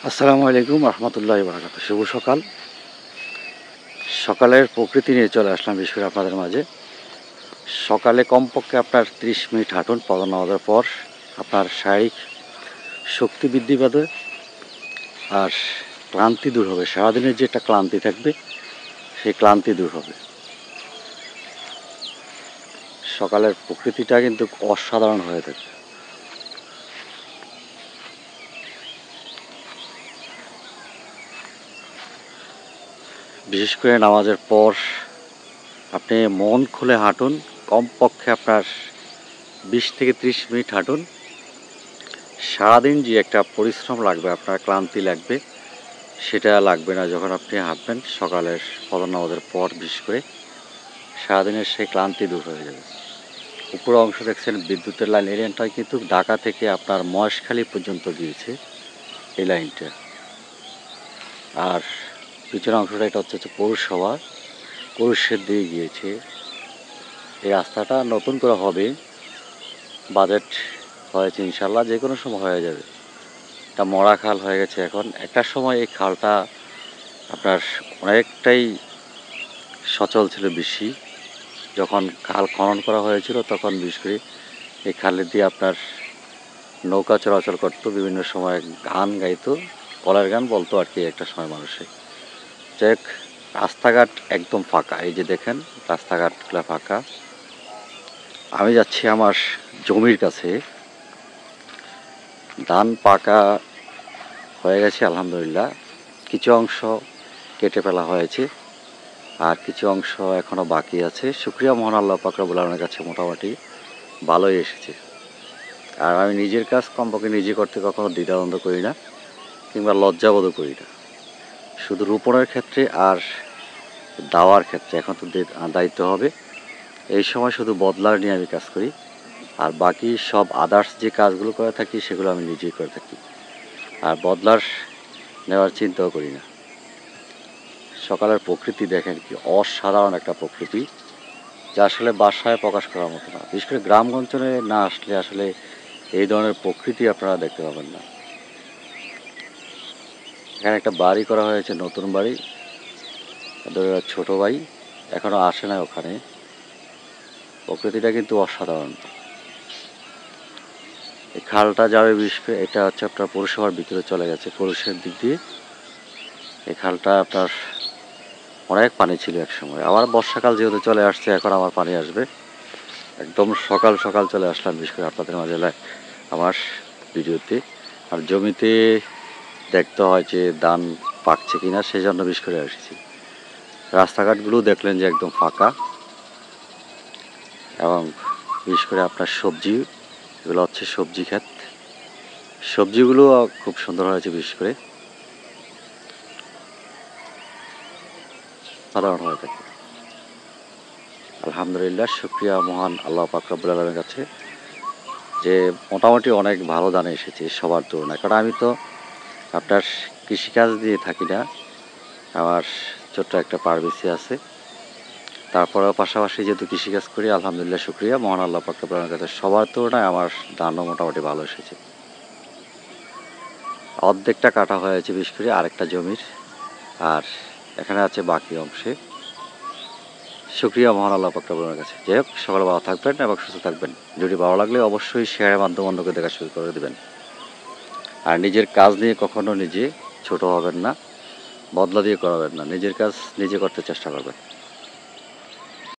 আসসালামু আলাইকুম রহমতুল্লাহি বারাকাতুহু। শুভ সকাল। সকালের প্রকৃতি নিয়ে চলে আসলাম বিশেষ করে আপনাদের মাঝে। সকালে কমপক্ষে আপনার 30 মিনিট হাঁটুন ফজর নামাজের পর। আপনার শারীরিক শক্তি বৃদ্ধি পাবে আর ক্লান্তি দূর হবে। সারাদিনের যে একটা ক্লান্তি থাকবে সেই ক্লান্তি দূর হবে। সকালের প্রকৃতিটা কিন্তু অসাধারণ হয়ে থাকে। বিশেষ করে নামাজের পর আপনি মন খুলে হাঁটুন। কমপক্ষে আপনার 20 থেকে 30 মিনিট হাঁটুন। সারাদিন যে একটা পরিশ্রম লাগবে, আপনার ক্লান্তি লাগবে, সেটা লাগবে না যখন আপনি হাঁটবেন সকালের ফজর নামাজের পর। বিশেষ করে সারাদিনের সেই ক্লান্তি দূর হয়ে যাবে। উপরের অংশ দেখছেন বিদ্যুতের লাইন, এই লাইনটা কিন্তু ঢাকা থেকে আপনার মহেশখালী পর্যন্ত গিয়েছে এই লাইনটা। আর পিছনের অংশটা এটা হচ্ছে পৌরসভা, কুরুশের দিকে গিয়েছে। এই রাস্তাটা নতুন করে হবে, বাজেট হয়েছে, ইনশাল্লাহ যে কোনো সময় হয়ে যাবে। এটা মরা খাল হয়ে গেছে এখন। একটা সময় এই খালটা আপনার অনেকটাই সচল ছিল বেশি। যখন খাল খনন করা হয়েছিল তখন বিশেষ করে এই খালে দিয়ে আপনার নৌকা চলাচল করতো, বিভিন্ন সময় গান গাইতো, কলের গান বলতো আর কি একটা সময় মানুষে। যাই হোক, রাস্তাঘাট একদম ফাঁকা। এই যে দেখেন রাস্তাঘাটগুলো ফাঁকা। আমি যাচ্ছি আমার জমির কাছে। ধান পাকা হয়ে গেছে আলহামদুলিল্লাহ। কিছু অংশ কেটে ফেলা হয়েছে আর কিছু অংশ এখনও বাকি আছে। শুকরিয়া মহান আল্লাহ পাক রব্বুল আলামিনের কাছে মোটামুটি ভালোই এসেছে। আর আমি নিজের কাজ কমপক্ষে নিজে করতে কখনো দ্বিধাদ্বন্দ্ব করি না কিংবা লজ্জাবোধও করি না। শুধু রোপণের ক্ষেত্রে আর দাওয়ার ক্ষেত্রে এখন তো দায়িত্ব হবে, এই সময় শুধু বদলার নিয়ে আমি কাজ করি। আর বাকি সব আদার্স যে কাজগুলো করে থাকি সেগুলো আমি নিজেই করে থাকি, আর বদলার নেওয়ার চিন্তাও করি না। সকালের প্রকৃতি দেখেন কি অসাধারণ একটা প্রকৃতি, যা আসলে বাসায় প্রকাশ করার মতো না। বিশেষ করে গ্রামগঞ্জে না আসলে আসলে এই ধরনের প্রকৃতি আপনারা দেখতে পাবেন না। এখানে একটা বাড়ি করা হয়েছে, নতুন বাড়ি। ছোট ভাই এখনো আসে না ওখানে। প্রকৃতিটা কিন্তু অসাধারণ। এই খালটা যাবে বিশেষ করে এটা হচ্ছে আপনার পৌরসভার ভিতরে চলে গেছে, পৌরসভার দিক দিয়ে। এই খালটা আপনার অনেক পানি ছিল এক সময়। আবার বর্ষাকাল যেহেতু চলে আসছে, এখন আবার পানি আসবে। একদম সকাল সকাল চলে আসলাম বিশেষ করে আপনাদের মাঝে আমার ভিডিওতে। আর জমিতে দেখতে হয় যে ধান পাকছে কিনা, সেই জন্য বিশেষ করে এসেছি। রাস্তাঘাটগুলো দেখলেন যে একদম ফাঁকা, এবং বিশেষ করে আপনার সবজি, এগুলো হচ্ছে সবজি ক্ষেত। সবজিগুলো খুব সুন্দর হয়েছে, বিশেষ করে সাধারণ হয়ে থাকে। আলহামদুলিল্লাহ, শুকরিয়া মহান আল্লাহ পাক রব্বুল আলামিনের কাছে যে মোটামুটি অনেক ভালো দানে এসেছে সবার তুলনায়। কারণ আমি তো আপনার কৃষিকাজ দিয়ে থাকি না, আমার ছোট্ট একটা পারবেসি আছে। তারপরেও পাশাপাশি যেহেতু কৃষিকাজ করি, আলহামদুলিল্লাহ শুকরিয়া মহান আল্লাহ পাক রব্বুল আলামিনের কাছে সবার তুলনায় আমার ধানও মোটামুটি ভালো এসেছে। অর্ধেকটা কাটা হয়েছে বিশেষ করে আরেকটা জমির, আর এখানে আছে বাকি অংশে। শুকরিয়া মহান আল্লাহ পাক রব্বুল আলামিনের কাছে। যাই হোক, সকালে ভালো থাকবেন এবং সুস্থ থাকবেন। ভিডিও ভালো লাগলে অবশ্যই শেয়ারের মাধ্যমে অন্যকে দেখা শুরু করে দেবেন। আর নিজের কাজ নিয়ে কখনো নিজে ছোট হবেন না, বদলা দিয়ে করাবেন না। নিজের কাজ নিজে করতে চেষ্টা করবেন।